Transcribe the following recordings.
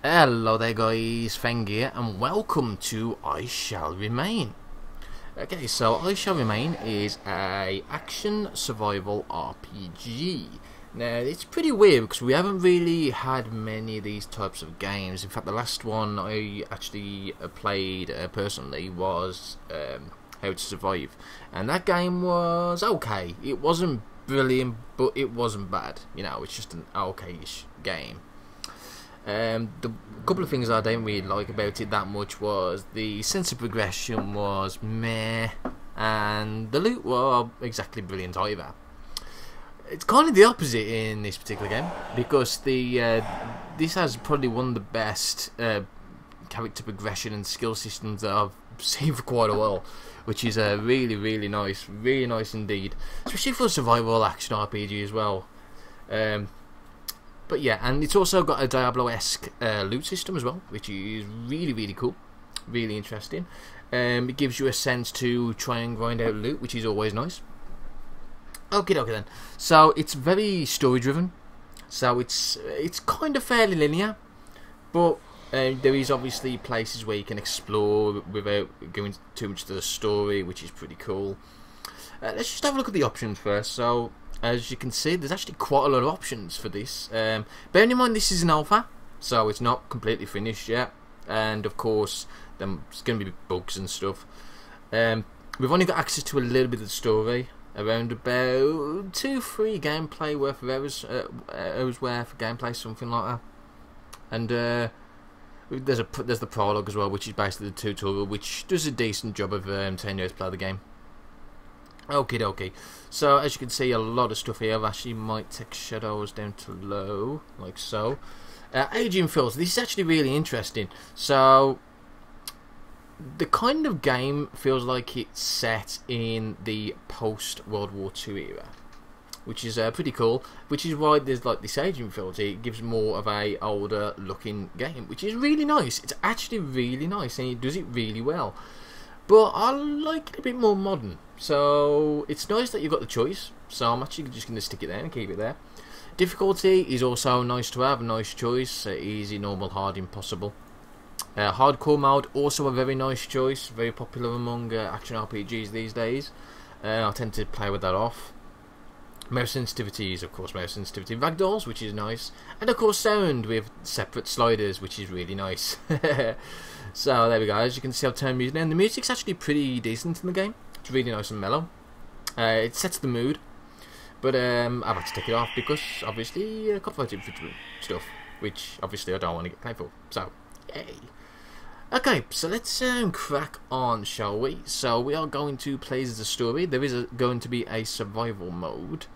Hello there guys, Feng here, and welcome to I Shall Remain. Okay, so I Shall Remain is a action survival RPG. Now, it's pretty weird because we haven't really had many of these types of games. In fact, the last one I actually played personally was How to Survive. And that game was okay. It wasn't brilliant, but it wasn't bad. You know, it's just an okay-ish game. The couple of things I didn't really like about it that much was the sense of progression was meh, and the loot was exactly brilliant either. It's kind of the opposite in this particular game because this has probably one of the best character progression and skill systems that I've seen for quite a while, which is really nice indeed, especially for a survival action RPG as well. But yeah, and it's also got a Diablo-esque loot system as well, which is really cool, really interesting. It gives you a sense to try and grind out loot, which is always nice. Okay then. So it's very story driven. So it's kind of fairly linear, but there is obviously places where you can explore without going too much to the story, which is pretty cool. Let's just have a look at the options first. So, as you can see, there's actually quite a lot of options for this. Bearing in mind this is an alpha, so it's not completely finished yet. And of course, there's going to be bugs and stuff. We've only got access to a little bit of the story, around about 2-3 gameplay worth of hours worth of gameplay, something like that. And there's the prologue as well, which is basically the tutorial, which does a decent job of telling you how to play the game. Okay. So as you can see, a lot of stuff here. I actually might take shadows down to low, like so. Aging fills. This is actually really interesting. So the kind of game feels like it's set in the post World War II era, which is pretty cool. Which is why there's like this aging filter. It gives more of a older looking game, which is really nice. It's actually really nice, and it does it really well. But I like it a bit more modern. So it's nice that you've got the choice. So I'm actually just going to stick it there and keep it there. Difficulty is also nice to have, a nice choice. Easy, normal, hard, impossible. Hardcore mode, also a very nice choice. Very popular among action RPGs these days. I tend to play with that off. Mouse sensitivity is of course mouse sensitivity. Ragdolls, which is nice. And of course sound with separate sliders, which is really nice. So there we go. As you can see, I've turned music down. The music's actually pretty decent in the game. It's really nice and mellow. It sets the mood. But I've had to take it off because obviously copyright infringement stuff, which obviously I don't want to get paid for. So, yay. Okay, so let's crack on, shall we? So we are going to play as a story. There is going to be a survival mode.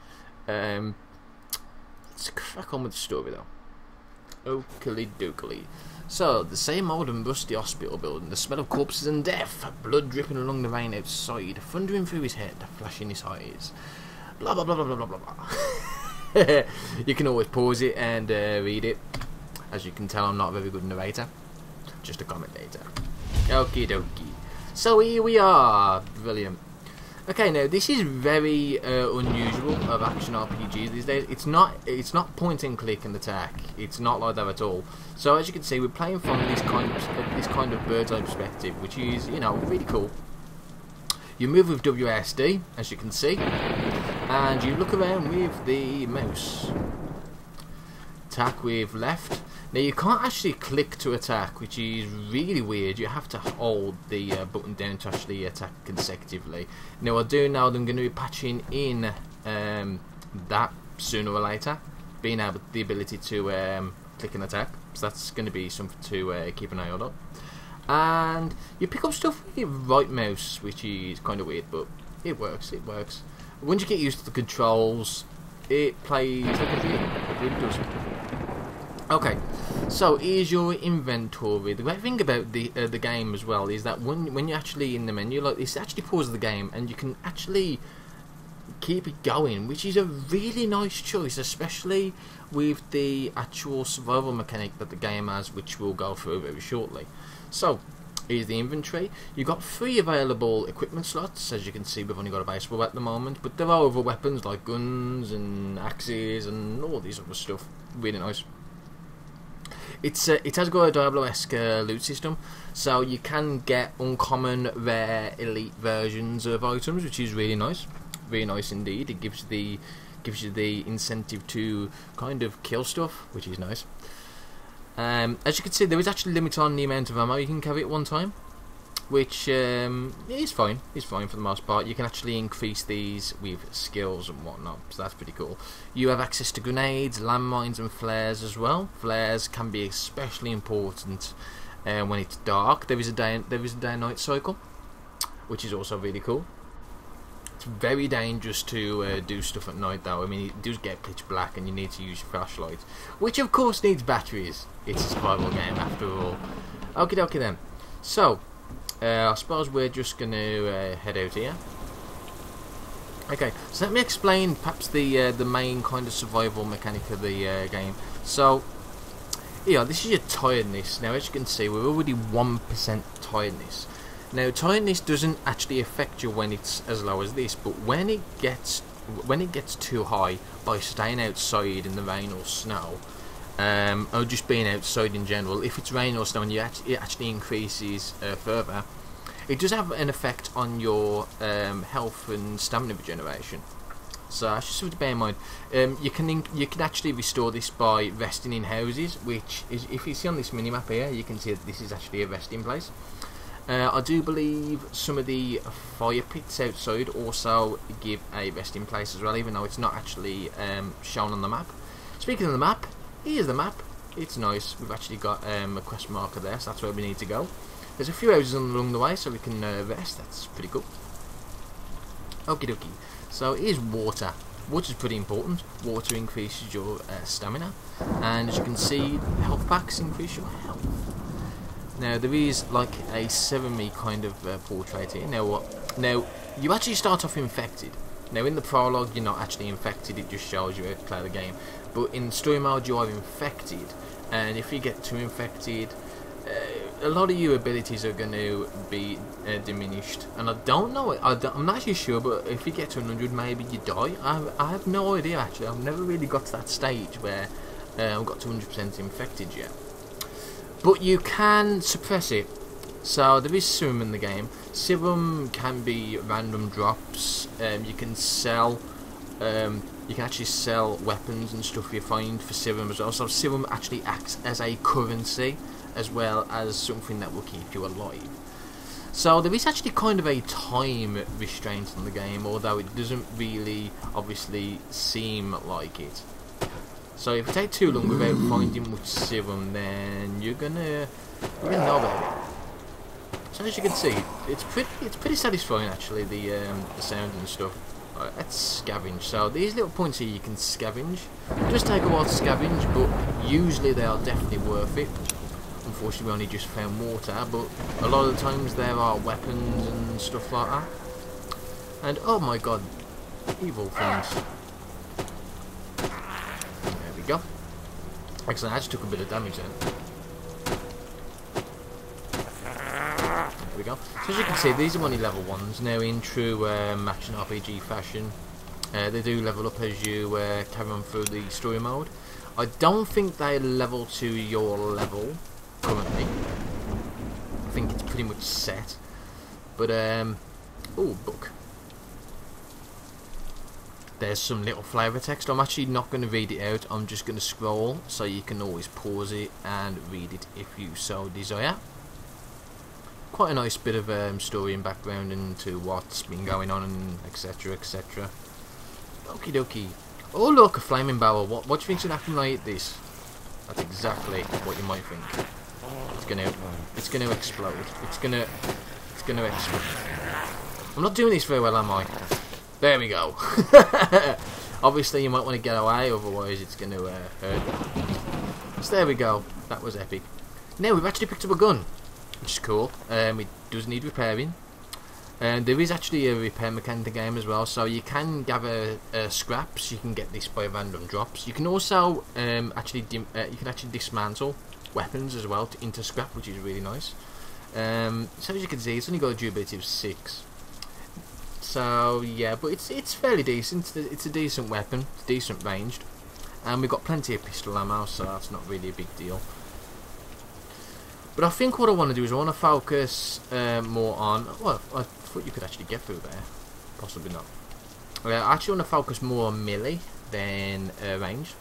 Let's crack on with the story though. Oakley dokley. So, the same old and rusty hospital building, the smell of corpses and death, blood dripping along the rain outside, thundering through his head, flashing his eyes. Blah blah blah blah blah blah blah. You can always pause it and read it. As you can tell, I'm not a very good narrator, just a commentator. Okie dokie. So here we are. Brilliant. Okay, now this is very unusual of action RPGs these days. It's not point and click and attack. It's not like that at all. So as you can see, we're playing from this kind of bird's eye perspective, which is, you know, really cool. You move with WASD, as you can see, and you look around with the mouse. Attack with left. Now you can't actually click to attack, which is really weird. You have to hold the button down to actually attack consecutively. Now I do know that I'm going to be patching in that sooner or later, being able the ability to click and attack. So that's going to be something to keep an eye on. And you pick up stuff with your right mouse, which is kind of weird, but it works. It works. Once you get used to the controls, it plays like a dream. It really does. Okay, so here's your inventory. The great thing about the game as well is that when you're actually in the menu like this, it actually pauses the game and you can actually keep it going, which is a really nice choice, especially with the actual survival mechanic that the game has, which we'll go through very shortly. So, here's the inventory. You've got 3 available equipment slots. As you can see, we've only got a baseball at the moment, but there are other weapons like guns and axes and all these other stuff. Really nice. it has got a Diablo-esque loot system, so you can get uncommon, rare, elite versions of items, which is really nice indeed. It gives you the incentive to kind of kill stuff, which is nice. As you can see, there is actually a limit on the amount of ammo you can carry at one time, which is fine. It's fine for the most part. You can actually increase these with skills and whatnot, so that's pretty cool. You have access to grenades, landmines, and flares as well. Flares can be especially important when it's dark. There is a day and night cycle, which is also really cool. It's very dangerous to do stuff at night, though. I mean, it does get pitch black, and you need to use your flashlight, which of course needs batteries. It's a survival game after all. Okie dokie then. So, I suppose we're just going to head out here. Okay, so let me explain perhaps the main kind of survival mechanic of the game. So, yeah, this is your tiredness. Now, as you can see, we're already 1% tiredness. Now, tiredness doesn't actually affect you when it's as low as this, but when it gets too high, by staying outside in the rain or snow, or just being outside in general, if it's rain or snow and it actually increases further, it does have an effect on your health and stamina regeneration. So that's just something to bear in mind. You can actually restore this by resting in houses, which is, if you see on this minimap here, you can see that this is actually a resting place. I do believe some of the fire pits outside also give a resting place as well, even though it's not actually shown on the map. Speaking of the map, here's the map. It's nice. We've actually got a quest marker there, so that's where we need to go. There's a few houses along the way, so we can rest. That's pretty cool. Okie dokie. So here's water. Water's pretty important. Water increases your stamina, and as you can see, health packs increase your health. Now there is like a 7me kind of portrait here. Now you actually start off infected. Now in the prologue you're not actually infected, it just shows you how to play the game. But in story mode you are infected, and if you get too infected, a lot of your abilities are going to be diminished. And I don't know, I'm not actually sure, but if you get to 100 maybe you die. I have no idea actually. I've never really got to that stage where I've got to 100% infected yet. But you can suppress it. So there is serum in the game. Serum can be random drops. You can sell. You can actually sell weapons and stuff you find for serum as well. So serum actually acts as a currency, as well as something that will keep you alive. So there is actually kind of a time restraint on the game, although it doesn't really obviously seem like it. So if you take too long without finding much serum, then you're gonna know about it. So as you can see, it's pretty satisfying actually, the sound and stuff. Let's scavenge. So these little points here you can scavenge. It does take a while to scavenge, but usually they are definitely worth it. Unfortunately we only just found water, but a lot of the times there are weapons and stuff like that. And oh my god, evil things. Go. Excellent, I just took a bit of damage then. There we go. So as you can see, these are only level 1s. Now in true action RPG fashion, they do level up as you carry on through the story mode. I don't think they level to your level currently. I think it's pretty much set. But, oh, book. There's some little flavour text. I'm actually not going to read it out. I'm just going to scroll, so you can always pause it and read it if you so desire. Quite a nice bit of story and background into what's been going on, and etc, etc. Okie dokie. Oh look, a flaming barrel. What do you think's going to happen when I eat this? That's exactly what you might think. It's going to explode. It's going to explode. I'm not doing this very well, am I? There we go. Obviously you might want to get away, otherwise it's going to hurt. So there we go. That was epic. Now we've actually picked up a gun, which is cool. It does need repairing. And there is actually a repair mechanic in the game as well, so you can gather scraps. You can get this by random drops. You can also actually dismantle weapons as well into scrap, which is really nice. So as you can see, it's only got a durability of 6. So yeah, but it's fairly decent. It's a decent weapon, it's decent ranged, and we've got plenty of pistol ammo, so that's not really a big deal. But I think what I want to do is I want to focus more on... Well, I thought you could actually get through there. Possibly not. I actually want to focus more on melee than range.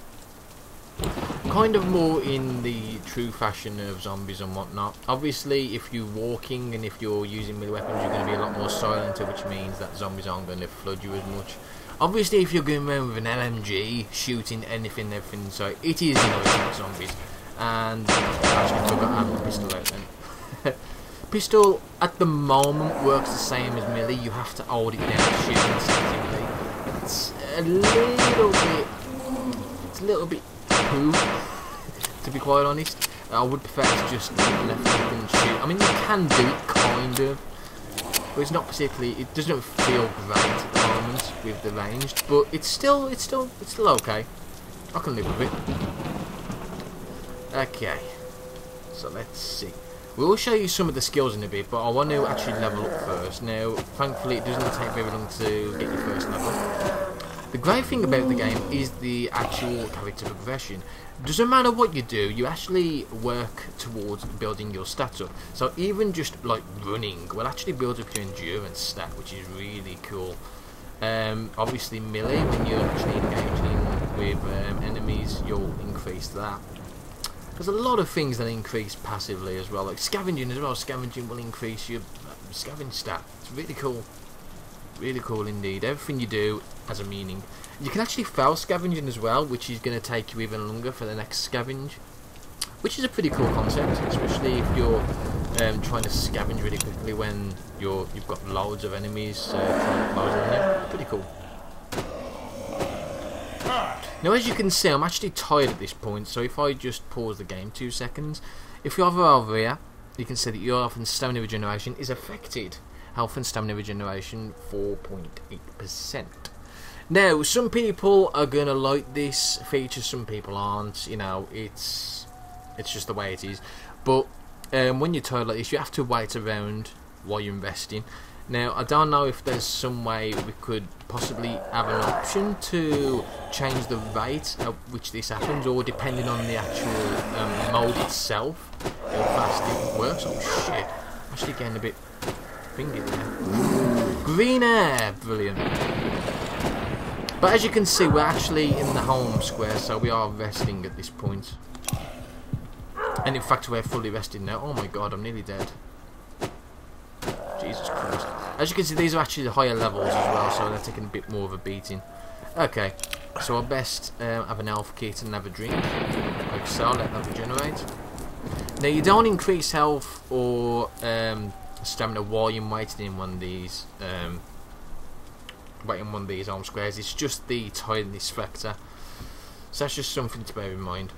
Kind of more in the true fashion of zombies and whatnot. Obviously, if you're walking and if you're using melee weapons, you're going to be a lot more silent, which means that zombies aren't going to flood you as much. Obviously, if you're going around with an LMG, shooting anything, everything, so it is, you know, it's like zombies. And actually forgot I have the pistol out then. Pistol at the moment works the same as melee. You have to hold it down to shoot instinctively. It's a little bit poo, to be quite honest. I would prefer to just left click and shoot. I mean, you can do it kind of, but it's not particularly. It doesn't feel great at the moment with the ranged, but it's still okay. I can live with it. Okay, so let's see. We'll show you some of the skills in a bit, but I want to actually level up first. Now, thankfully, it doesn't take very long to get your first level. The great thing about the game is the actual character progression. Doesn't matter what you do, you actually work towards building your stats up. So even just like running will actually build up your endurance stat, which is really cool. Obviously melee, when you're actually engaging with enemies, you'll increase that. There's a lot of things that increase passively as well, like scavenging as well. Scavenging will increase your scavenge stat. It's really cool. Really cool indeed. Everything you do has a meaning. You can actually fail scavenging as well, which is going to take you even longer for the next scavenge, which is a pretty cool concept, especially if you're trying to scavenge really quickly when you've got loads of enemies trying to close on you. Pretty cool. Now, as you can see, I'm actually tired at this point, so if I just pause the game 2 seconds, if you hover over here, you can see that your health and stamina regeneration is affected. Health and stamina regeneration 4.8%. Now, some people are gonna like this feature, some people aren't. You know, it's just the way it is. But when you're tired like this, you have to wait around while you're investing. Now, I don't know if there's some way we could possibly have an option to change the rate at which this happens, or depending on the actual mode itself, how fast it works. Oh shit! I'm actually getting a bit thingy there. Green air, brilliant. But as you can see, we're actually in the home square, so we are resting at this point. And in fact, we're fully rested now. Oh my god, I'm nearly dead. Jesus Christ. As you can see, these are actually the higher levels as well, so they're taking a bit more of a beating. Okay, so I'll best have an health kit and have a drink. Like so, let that regenerate. Now, you don't increase health or stamina while you're waiting in one of these home squares. It's just the tiredness factor. So that's just something to bear in mind.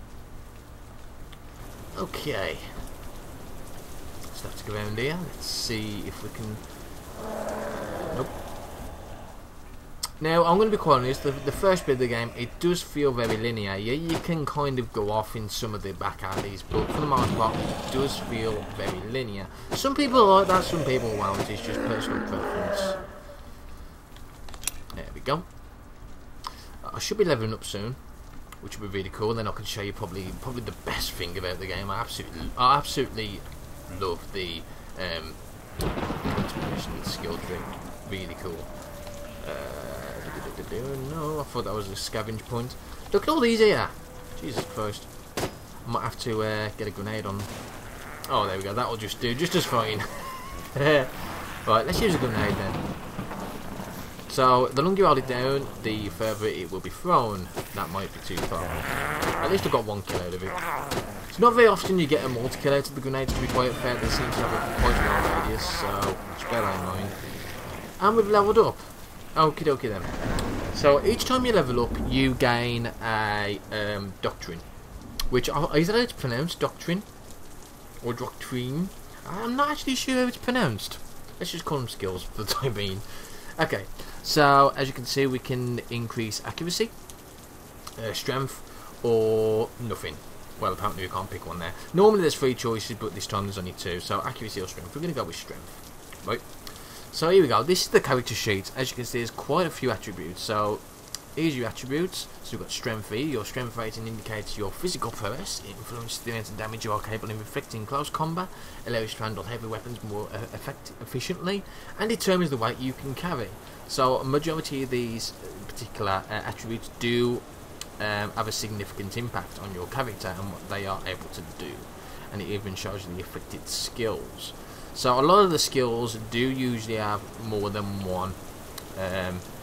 Okay. Just have to go around here. Let's see if we can... Nope. Now, I'm going to be quite honest, the first bit of the game, it does feel very linear. Yeah, you can kind of go off in some of the back alleys, but for the most part, it does feel very linear. Some people like that, some people won't. It's just personal preference. There we go. I should be leveling up soon, which would be really cool. And then I can show you probably the best thing about the game. I absolutely love the inspiration skill tree. Really cool. No, I thought that was a scavenge point. Look at all these here. Jesus Christ. I might have to get a grenade on. Oh, there we go. That'll just do just as fine. Right, let's use a grenade then. So, the longer you hold it down, the further it will be thrown. That might be too far. At least I got 1 kill out of it. It's not very often you get a multi-kill out of the grenade, to be quite fair. They seem to have a quite long radius, so just bear that in mind. And we've leveled up. Okie dokie then. So, each time you level up, you gain a Doctrine. Which, is that how it's pronounced? Doctrine? Or Doctrine? I'm not actually sure how it's pronounced. Let's just call them skills for the time being. Okay, so as you can see, we can increase accuracy, strength, or nothing. Well, apparently we can't pick one there. Normally there's 3 choices, but this time there's only 2. So accuracy or strength. We're going to go with strength. Right. So here we go. This is the character sheet. As you can see, there's quite a few attributes. So Here's your attributes. So you've got Strength E. Your strength rating indicates your physical prowess. It influences the amount of damage you are capable of inflicting in close combat, allows you to handle heavy weapons more efficiently, and determines the weight you can carry. So a majority of these particular attributes do have a significant impact on your character and what they are able to do. And it even shows you the affected skills. So a lot of the skills do usually have more than one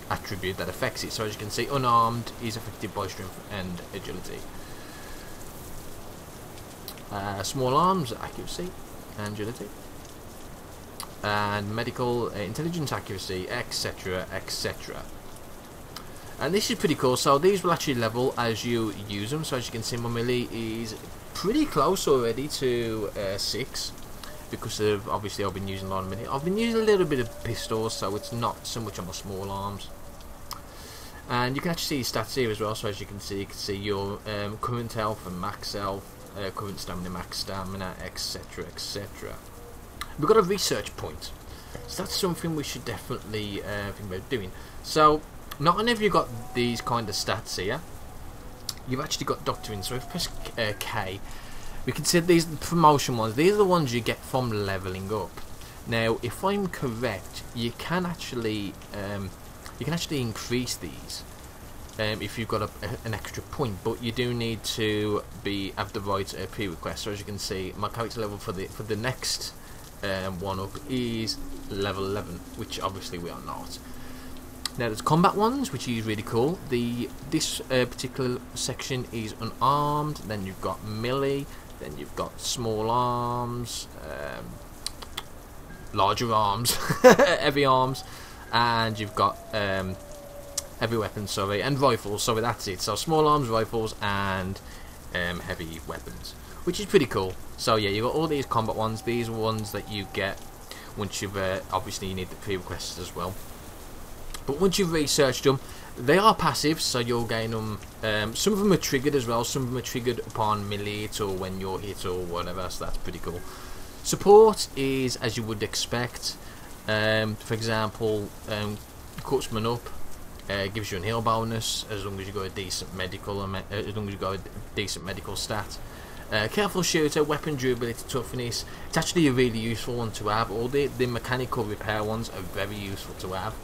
attribute that affects it. So as you can see, unarmed is affected by strength and agility. Small arms, accuracy and agility. And medical, intelligence, accuracy, etc, etc. And this is pretty cool. So these will actually level as you use them. So as you can see, my melee is pretty close already to 6. Because of, obviously, I've been using a lot of melee. I've been using a little bit of pistols, so it's not so much on my small arms. And you can actually see your stats here as well. So as you can see your current health and max health, current stamina, max stamina, etc, etc. We've got a research point, so that's something we should definitely think about doing. So not only have you got these kind of stats here, you've actually got Doctrines. So if we press K, we can see these are the promotion ones. These are the ones you get from leveling up. Now, if I'm correct, you can actually increase these if you've got an extra point, but you do need to have the right prerequest. So as you can see, my character level for the next one up is level 11, which obviously we are not. Now there's combat ones, which is really cool. This particular section is unarmed. Then you've got melee. Then you've got small arms, larger arms, heavy arms, and you've got heavy weapons, sorry, and rifles. Sorry, that's it. So small arms, rifles, and heavy weapons, which is pretty cool. So yeah, you've got all these combat ones. These are ones that you get once you've obviously you need the prerequisites as well. But once you've researched them, they are passive, so you'll gain them. Some of them are triggered as well. Some of them are triggered upon melee hit or when you're hit or whatever. So that's pretty cool. Support is as you would expect. For example, Cutsman up gives you an heal bonus as long as you got a decent medical, stat. Careful shooter, weapon durability, toughness. It's actually a really useful one to have. All the mechanical repair ones are very useful to have.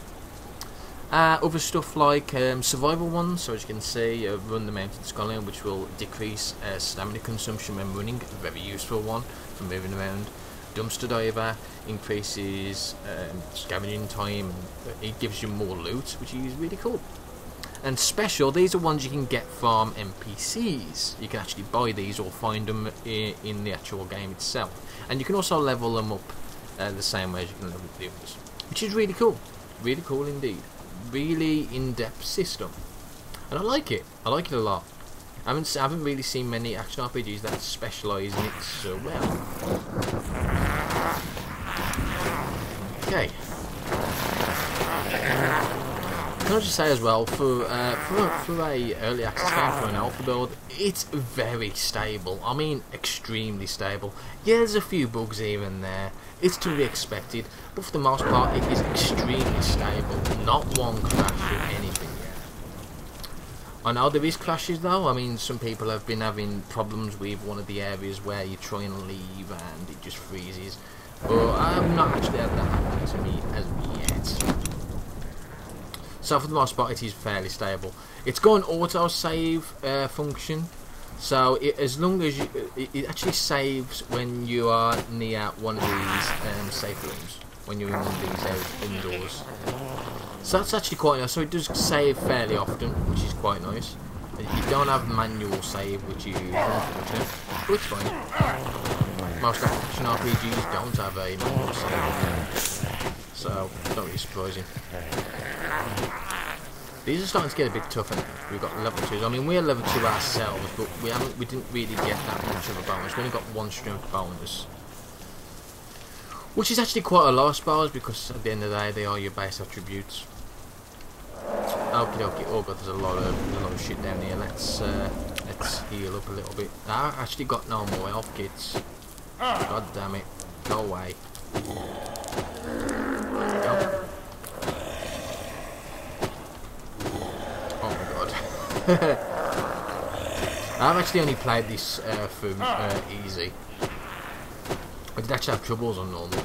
Other stuff like survival ones, so as you can see, run the mountain sculling, which will decrease stamina consumption when running, a very useful one for moving around. Dumpster diver increases scavenging time, it gives you more loot, which is really cool. And special, these are ones you can get from NPCs. You can actually buy these or find them in the actual game itself. And you can also level them up the same way as you can level the others, which is really cool. Really cool indeed. Really in-depth system, and I like it. I like it a lot. I haven't really seen many action RPGs that specialise in it so well. Okay. Can I just say as well, for a early access game, for an alpha build, it's very stable. I mean, extremely stable. Yeah, there's a few bugs here and there. It's to be expected, but for the most part, it is extremely stable. Not one crash or anything yet. I know there is crashes though. I mean, some people have been having problems with one of the areas where you try and leave and it just freezes. But I've not actually had that happen to me as yet. So for the most part, it is fairly stable. It's got an auto-save function. So as long as it actually saves when you are near one of these safe rooms, when you're in one of these indoors. So that's actually quite nice. So it does save fairly often, which is quite nice. You don't have manual save, which is unfortunate, but it's fine. Most action RPGs don't have a manual save, so it's not really surprising. These are starting to get a bit tougher now. We've got level 2s. I mean, we're level 2 ourselves, but we didn't really get that much of a bonus. We only got 1 strength bonus, which is actually quite a lot, I suppose, because at the end of the day, they are your base attributes. Okie dokie. Oh god, there's a lot of shit down here. Let's heal up a little bit. I actually got no more health kits. God damn it! Go away. Go. Oh my I've actually only played this through easy. I did actually have troubles on normal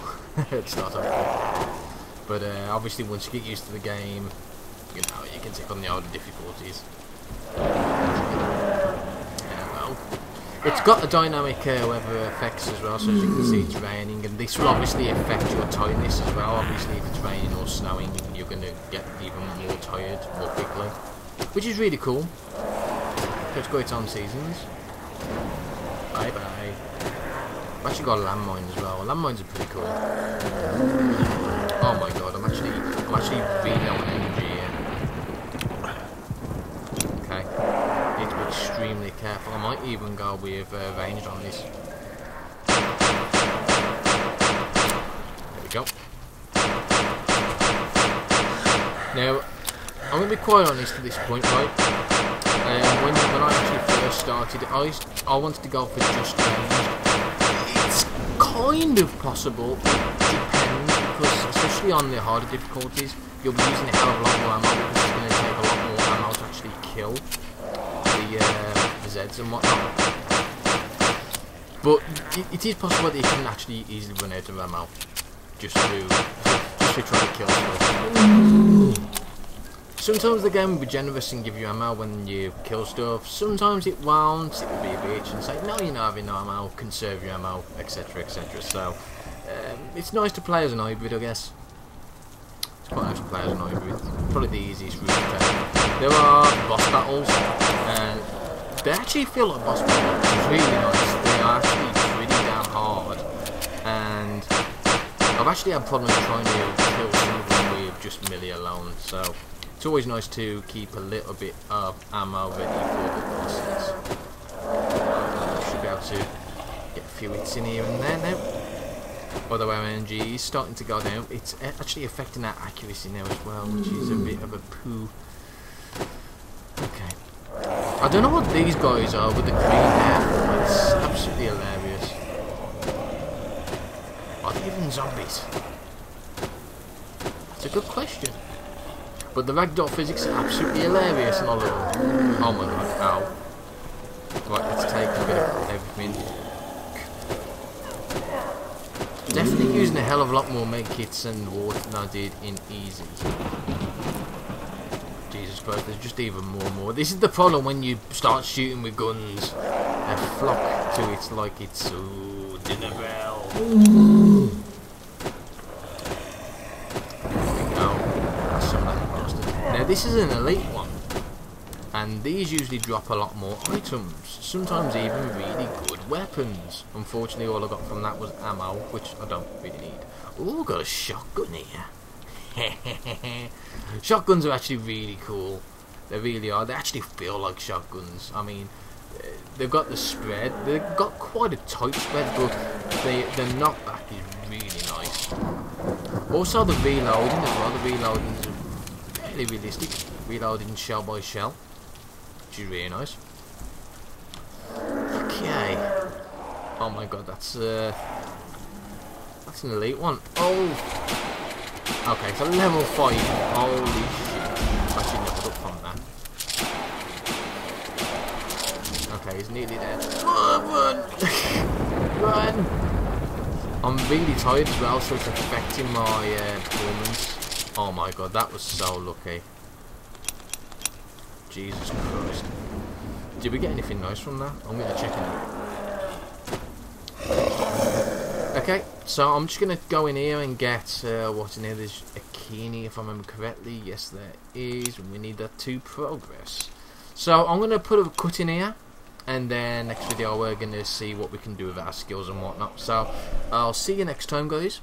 to start off with. But obviously once you get used to the game, you know, you can take on the older difficulties. Yeah, well, it's got the dynamic weather effects as well, so as you can see it's raining, and this will obviously affect your tiredness as well. Obviously if it's raining or snowing, you're going to get even more tired more quickly, which is really cool. Let's go on seasons. Bye bye. I've actually got a landmine as well. Landmines are pretty cool. Oh my god, I'm actually really low on energy here. Okay. Need to be extremely careful. I might even go with ranged on this. There we go. Now, I'm going to be quite honest at this point, right? When I actually first started, I wanted to go for just range. It's kind of possible. It depends, because especially on the harder difficulties, you'll be using a hell of a lot more ammo, because it's going to take a lot more ammo to actually kill the Zeds and whatnot. But it is possible that you can actually easily run out of ammo just to try to kill stuff. Sometimes the game will be generous and give you ammo when you kill stuff. Sometimes it won't. It will be a bitch and say, no, you're not having no ammo, conserve your ammo, etc, etc. So, it's nice to play as an hybrid, I guess. It's quite nice to play as an hybrid. Probably the easiest route to take. There are boss battles, and they actually feel like boss battles, which is really nice. They are actually pretty damn hard, and I've actually had problems trying to kill some of them with just melee alone, so it's always nice to keep a little bit of ammo ready for the bosses. Should be able to get a few hits in here and there now. Although our energy is starting to go down, it's actually affecting our accuracy now as well, which is a bit of a poo. Okay. I don't know what these guys are with the green hair, but it's absolutely hilarious. Are they even zombies? That's a good question. But the ragdoll physics are absolutely hilarious and all of them. Oh my god, ow. Right, let's take a bit of everything. Definitely using a hell of a lot more medkits and water than I did in easy. Jesus Christ, there's just even more and more. This is the problem when you start shooting with guns. They flock to it like it's dinner bell. Now this is an elite one, and these usually drop a lot more items, sometimes even really good weapons. Unfortunately all I got from that was ammo, which I don't really need. Oh, got a shotgun here. Shotguns are actually really cool. They really are. They actually feel like shotguns. I mean, they've got the spread. They've got quite a tight spread, but the knockback is really nice. Also the reloading as well. The reloading is fairly realistic. Reloading shell by shell, which is really nice. Okay. Oh my god, that's an elite one. Oh. Okay, so level 5. Holy shit. I should level up from that. Okay, he's nearly there. Run! Run! I'm really tired as well, so it's affecting my performance. Oh my god, that was so lucky. Jesus Christ. Did we get anything nice from that? I'm going to check it out. Okay, so I'm just going to go in here and get what's in here. There's a key in here, if I remember correctly. Yes, there is, and we need that to progress. So I'm going to put a cut in here, and then next video we're going to see what we can do with our skills and whatnot. So I'll see you next time, guys.